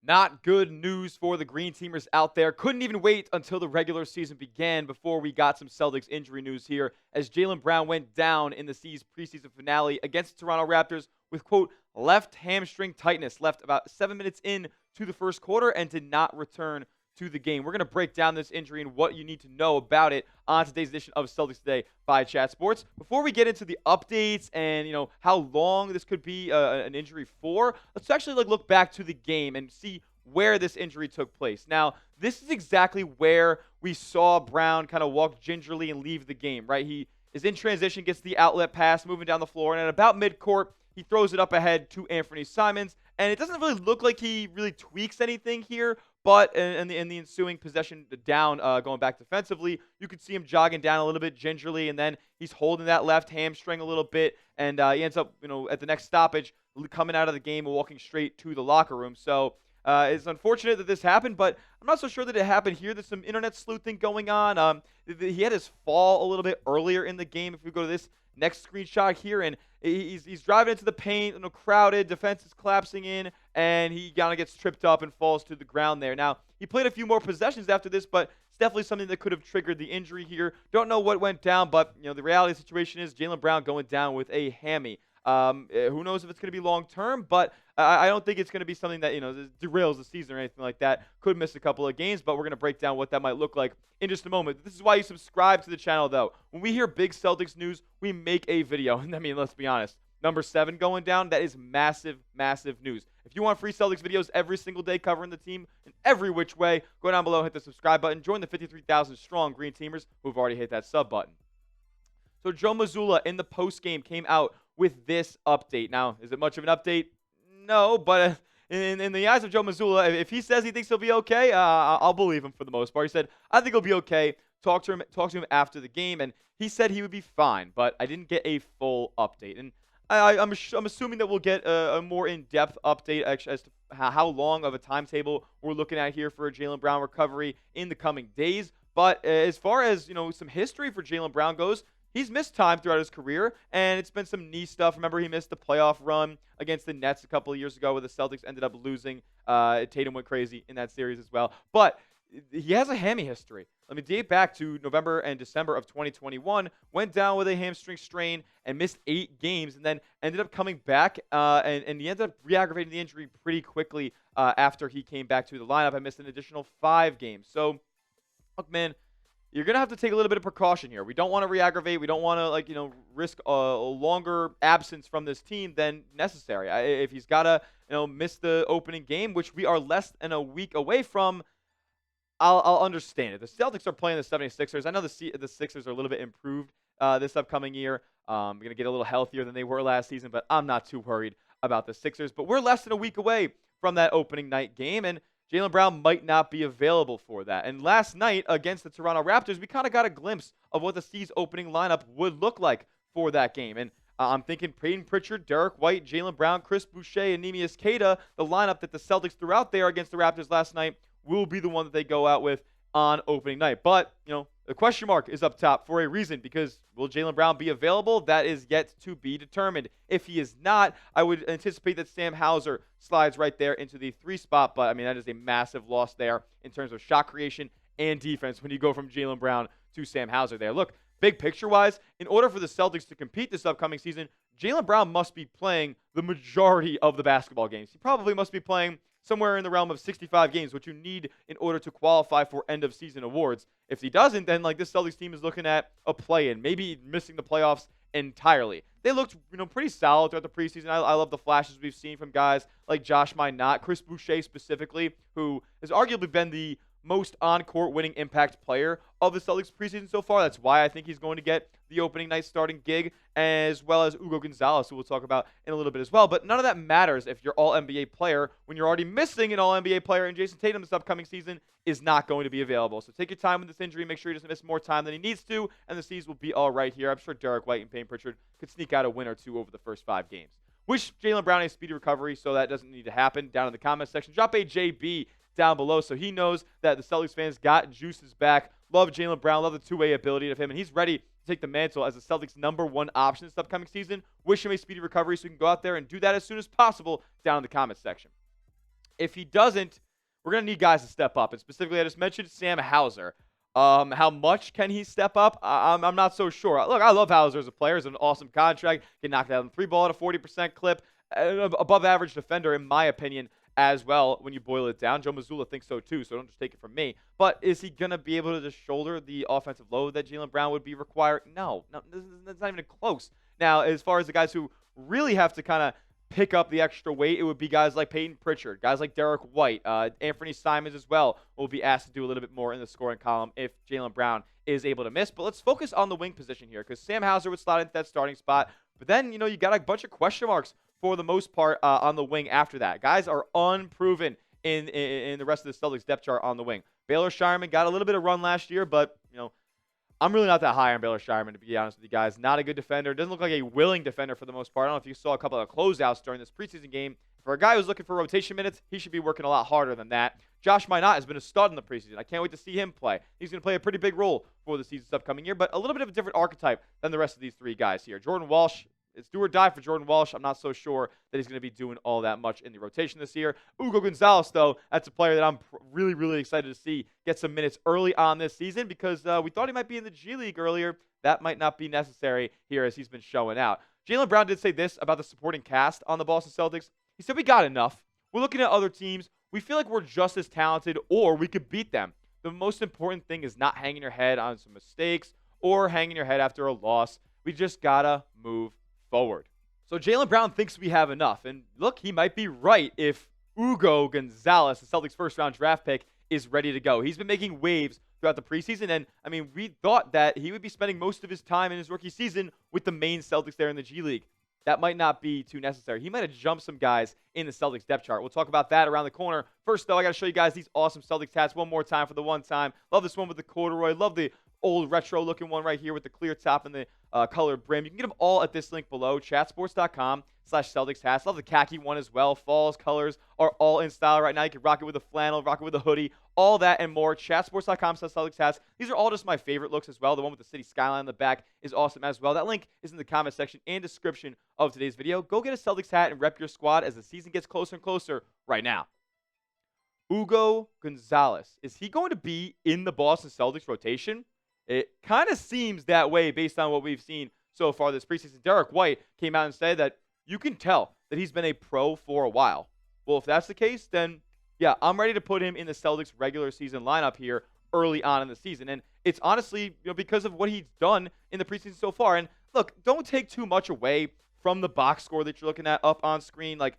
Not good news for the Green Teamers out there. Couldn't even wait until the regular season began before we got some Celtics injury news here, as Jaylen Brown went down in the C's preseason finale against the Toronto Raptors with, quote, left hamstring tightness. Left about 7 minutes in to the first quarter and did not return to the game. We're going to break down this injury and what you need to know about it on today's edition of Celtics Today by Chat Sports. Before we get into the updates and how long this could be an injury for, let's actually look back to the game and see where this injury took place. Now, this is exactly where we saw Brown kind of walk gingerly and leave the game, right? He is in transition, gets the outlet pass, moving down the floor, and at about midcourt, he throws it up ahead to Anthony Simons, and it doesn't really look like he really tweaks anything here. But in the ensuing possession down, going back defensively, you could see him jogging down a little bit gingerly, and then he's holding that left hamstring a little bit, and he ends up, at the next stoppage, coming out of the game and walking straight to the locker room. So it's unfortunate that this happened, but I'm not so sure that it happened here. There's some internet sleuthing going on. He had his fall a little bit earlier in the game. If we go to this next screenshot here, and he's driving into the paint, crowded, defense is collapsing in, and he kind of gets tripped up and falls to the ground there. Now, he played a few more possessions after this, but it's definitely something that could have triggered the injury here. Don't know what went down, but the reality of the situation is Jaylen Brown going down with a hammy. Who knows if it's going to be long-term, but I don't think it's going to be something that, derails the season or anything like that. Could miss a couple of games, but we're going to break down what that might look like in just a moment. This is why you subscribe to the channel, though. When we hear big Celtics news, we make a video. And let's be honest. Number 7 going down, that is massive, massive news. If you want free Celtics videos every single day covering the team in every which way, go down below, hit the subscribe button, join the 53,000 strong Green Teamers who've already hit that sub button. So Joe Mazzulla in the postgame came out with this update. Now, is it much of an update? No, but in the eyes of Joe Mazzulla, if he says he thinks he'll be okay, I'll believe him for the most part. He said, I think he'll be okay. Talk to him after the game, and he said he would be fine, but I didn't get a full update. And I'm assuming that we'll get a more in-depth update as to how long of a timetable we're looking at here for a Jaylen Brown recovery in the coming days. But as far as some history for Jaylen Brown goes, he's missed time throughout his career, and it's been some knee stuff. Remember, he missed the playoff run against the Nets a couple of years ago where the Celtics ended up losing. Tatum went crazy in that series as well. But he has a hammy history. Let me date back to November and December of 2021. Went down with a hamstring strain and missed 8 games, and then ended up coming back, and he ended up re-aggravating the injury pretty quickly after he came back to the lineup. I missed an additional 5 games. So, look, man, you're going to have to take a little bit of precaution here. We don't want to re-aggravate. We don't want to, risk a longer absence from this team than necessary. If he's got to, miss the opening game, which we are less than a week away from, I'll understand it. The Celtics are playing the 76ers. I know the Sixers are a little bit improved this upcoming year. Going to get a little healthier than they were last season, but I'm not too worried about the Sixers. But we're less than a week away from that opening night game, and Jaylen Brown might not be available for that. And last night against the Toronto Raptors, we kind of got a glimpse of what the C's opening lineup would look like for that game. And I'm thinking Peyton Pritchard, Derek White, Jaylen Brown, Chris Boucher, and Neemias Queta, the lineup that the Celtics threw out there against the Raptors last night, will be the one that they go out with on opening night. But, the question mark is up top for a reason, because will Jaylen Brown be available? That is yet to be determined. If he is not, I would anticipate that Sam Hauser slides right there into the 3 spot. But, that is a massive loss there in terms of shot creation and defense when you go from Jaylen Brown to Sam Hauser there. Look, big picture-wise, in order for the Celtics to compete this upcoming season, Jaylen Brown must be playing the majority of the basketball games. He probably must be playing somewhere in the realm of 65 games, which you need in order to qualify for end-of-season awards. If he doesn't, then this Celtics team is looking at a play-in, maybe missing the playoffs entirely. They looked, pretty solid throughout the preseason. I love the flashes we've seen from guys like Josh Minott, Chris Boucher specifically, who has arguably been the most on-court winning impact player of the Celtics preseason so far. That's why I think he's going to get the opening night starting gig, as well as Hugo Gonzalez, who we'll talk about in a little bit as well. But none of that matters if your all-NBA player, when you're already missing an all-NBA player, and Jayson Tatum this upcoming season is not going to be available. So take your time with this injury. Make sure he doesn't miss more time than he needs to, and the C's will be all right here. I'm sure Derek White and Payne Pritchard could sneak out a win or 2 over the first 5 games. Wish Jaylen Brown a speedy recovery, so that doesn't need to happen. Down in the comments section, drop a JB down below so he knows that the Celtics fans got juices back. Love Jaylen Brown, love the two-way ability of him, and he's ready to take the mantle as the Celtics' #1 option this upcoming season. Wish him a speedy recovery so he can go out there and do that as soon as possible down in the comments section. If he doesn't, we're going to need guys to step up. And specifically, I just mentioned Sam Hauser. How much can he step up? I'm not so sure. Look, I love Hauser as a player. He's an awesome contract. Can knock down the three ball at a 40% clip. Above average defender, in my opinion, as well, when you boil it down. Joe Mazzulla thinks so too, so don't just take it from me. But is he going to be able to just shoulder the offensive load that Jaylen Brown would be required? No, that's not even close. Now, as far as the guys who really have to kind of pick up the extra weight, it would be guys like Peyton Pritchard, guys like Derek White, Anthony Simons as well will be asked to do a little bit more in the scoring column if Jaylen Brown is able to miss. But let's focus on the wing position here, because Sam Hauser would slot into that starting spot. But then, you got a bunch of question marks for the most part on the wing after that. Guys are unproven in the rest of the Celtics depth chart on the wing. Baylor Shireman got a little bit of run last year, but, I'm really not that high on Baylor Shireman, to be honest with you guys. Not a good defender. Doesn't look like a willing defender for the most part. I don't know if you saw a couple of closeouts during this preseason game. For a guy who's looking for rotation minutes, he should be working a lot harder than that. Josh Minot has been a stud in the preseason. I can't wait to see him play. He's going to play a pretty big role for the season's upcoming year, but a little bit of a different archetype than the rest of these three guys here. Jordan Walsh, it's do or die for Jordan Walsh. I'm not so sure that he's going to be doing all that much in the rotation this year. Hugo Gonzalez, though, that's a player that I'm really, really excited to see get some minutes early on this season, because we thought he might be in the G League earlier. That might not be necessary here as he's been showing out. Jaylen Brown did say this about the supporting cast on the Boston Celtics. He said, "We got enough. We're looking at other teams. We feel like we're just as talented, or we could beat them. The most important thing is not hanging your head on some mistakes or hanging your head after a loss. We just got to move forward." So Jaylen Brown thinks we have enough. And look, he might be right if Hugo Gonzalez, the Celtics first-round draft pick, is ready to go. He's been making waves throughout the preseason. And, we thought that he would be spending most of his time in his rookie season with the main Celtics there in the G League. That might not be too necessary. He might have jumped some guys in the Celtics depth chart. We'll talk about that around the corner. First, though, I got to show you guys these awesome Celtics hats one more time for the one time. Love this one with the corduroy. Love the old retro-looking one right here with the clear top and the colored brim. You can get them all at this link below, chatsports.com/Celtics hats. Love the khaki one as well. Fall's colors are all in style right now. You can rock it with a flannel, rock it with a hoodie, all that and more. Chatsports.com/Celtics hats. These are all just my favorite looks as well. The one with the city skyline on the back is awesome as well. That link is in the comment section and description of today's video. Go get a Celtics hat and rep your squad as the season gets closer and closer right now. Hugo Gonzalez. Is he going to be in the Boston Celtics rotation? It kind of seems that way based on what we've seen so far this preseason. Derek White came out and said that you can tell that he's been a pro for a while. Well, if that's the case, then yeah, I'm ready to put him in the Celtics regular season lineup here early on in the season. And it's honestly, because of what he's done in the preseason so far. And look, don't take too much away from the box score that you're looking at up on screen. Like,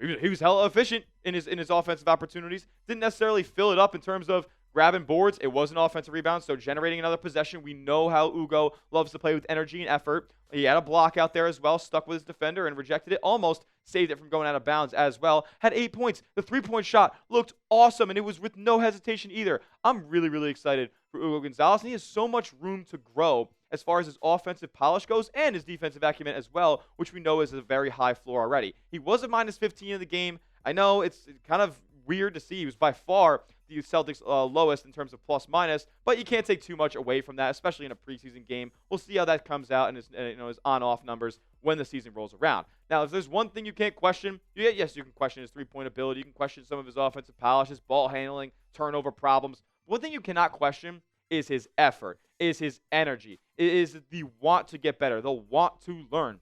he was hella efficient in his offensive opportunities. Didn't necessarily fill it up in terms of grabbing boards. It was an offensive rebound, so generating another possession. We know how Hugo loves to play with energy and effort. He had a block out there as well, stuck with his defender and rejected it. Almost saved it from going out of bounds as well. Had 8 points. The three-point shot looked awesome, and it was with no hesitation either. I'm really, really excited for Hugo Gonzalez, and he has so much room to grow as far as his offensive polish goes and his defensive acumen as well, which we know is a very high floor already. He was a -15 in the game. I know it's kind of weird to see. He was by far the Celtics lowest in terms of plus-minus, but you can't take too much away from that, especially in a preseason game. We'll see how that comes out in his on-off numbers when the season rolls around. Now, if there's one thing you can't question, yes, you can question his three-point ability. You can question some of his offensive polish, his ball handling, turnover problems. One thing you cannot question is his effort, is his energy, is the want to get better, the want to learn.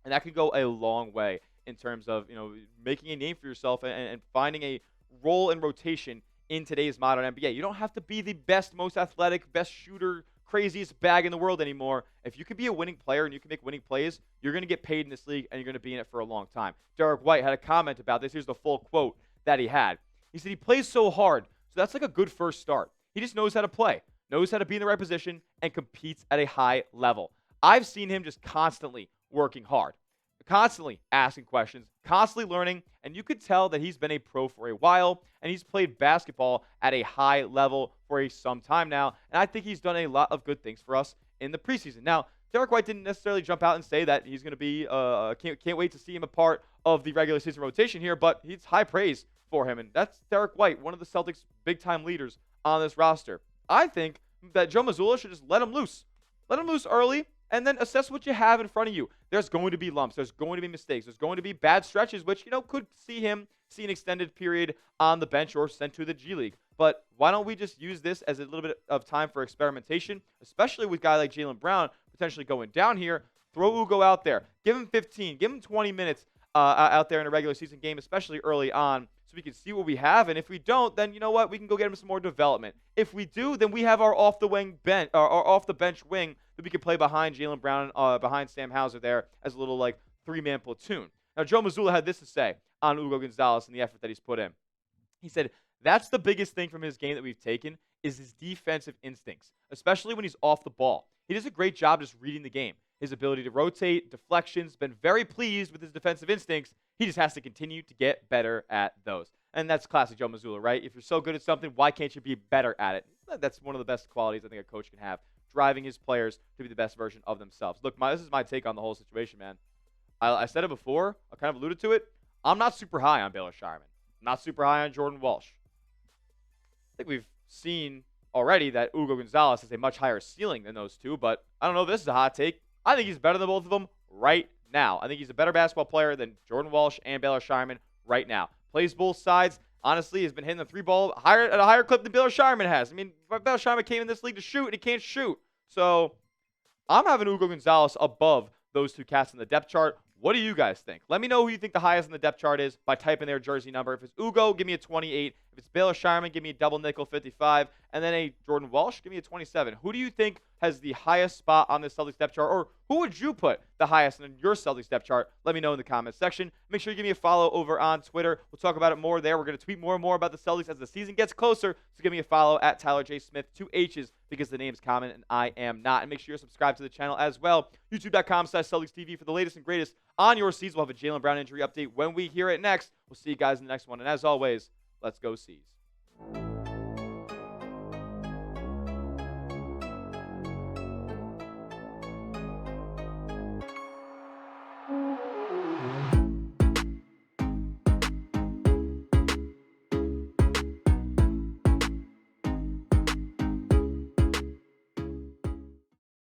And that could go a long way in terms of, making a name for yourself and finding a role in rotation in today's modern NBA. You don't have to be the best, most athletic, best shooter, craziest bag in the world anymore. If you can be a winning player and you can make winning plays, you're going to get paid in this league and you're going to be in it for a long time. Derek White had a comment about this. Here's the full quote that he had. He said, "He plays so hard, so that's like a good first start. He just knows how to play, knows how to be in the right position, and competes at a high level. I've seen him just constantly working hard, constantly asking questions, constantly learning, and you could tell that he's been a pro for a while, and he's played basketball at a high level for some time now, and I think he's done a lot of good things for us in the preseason." Now, Derek White didn't necessarily jump out and say that he's going to be, can't wait to see him a part of the regular season rotation here, but it's high praise for him, and that's Derek White, one of the Celtics' big-time leaders on this roster. I think that Joe Mazzulla should just let him loose. Let him loose early and then assess what you have in front of you. There's going to be lumps. There's going to be mistakes. There's going to be bad stretches, which, could see an extended period on the bench or sent to the G League. But why don't we just use this as a little bit of time for experimentation, especially with a guy like Jaylen Brown potentially going down here. Throw Hugo out there. Give him 15. Give him 20 minutes out there in a regular season game, especially early on, so we can see what we have. And if we don't, then you know what? We can go get him some more development. If we do, then we have our off the bench wing that we can play behind Jaylen Brown, behind Sam Hauser there as a little like 3-man platoon. Now, Joe Mazzulla had this to say on Hugo Gonzalez and the effort that he's put in. He said, that's the biggest thing from his game that we've taken is his defensive instincts, especially when he's off the ball. He does a great job just reading the game. His ability to rotate, deflections, been very pleased with his defensive instincts. He just has to continue to get better at those. And that's classic Joe Mazzulla, right? If you're so good at something, why can't you be better at it? That's one of the best qualities I think a coach can have, driving his players to be the best version of themselves. Look, this is my take on the whole situation, man. I said it before. I kind of alluded to it. I'm not super high on Baylor Scheierman. I'm not super high on Jordan Walsh. I think we've seen already that Hugo Gonzalez has a much higher ceiling than those two, but I don't know if this is a hot take. I think he's better than both of them right now. I think he's a better basketball player than Jordan Walsh and Baylor Scheierman right now. Plays both sides. Honestly, has been hitting the 3-ball at a higher clip than Baylor Scheierman has. I mean, Baylor Scheierman came in this league to shoot, and he can't shoot. So I'm having Hugo Gonzalez above those two cats in the depth chart. What do you guys think? Let me know who you think the highest in the depth chart is by typing their jersey number. If it's Hugo, give me a 28. If it's Baylor Scheierman, give me a double nickel 55. And then a Jordan Walsh, give me a 27. Who do you think has the highest spot on this Celtics depth chart? Or who would you put the highest in your Celtics depth chart? Let me know in the comments section. Make sure you give me a follow over on Twitter. We'll talk about it more there. We're going to tweet more and more about the Celtics as the season gets closer. So give me a follow at Tyler J. Smith, 2 H's, because the name's common and I am not. And make sure you're subscribed to the channel as well. YouTube.com/CelticsTV for the latest and greatest on your C's. We'll have a Jaylen Brown injury update when we hear it next. We'll see you guys in the next one. And as always, let's go C's.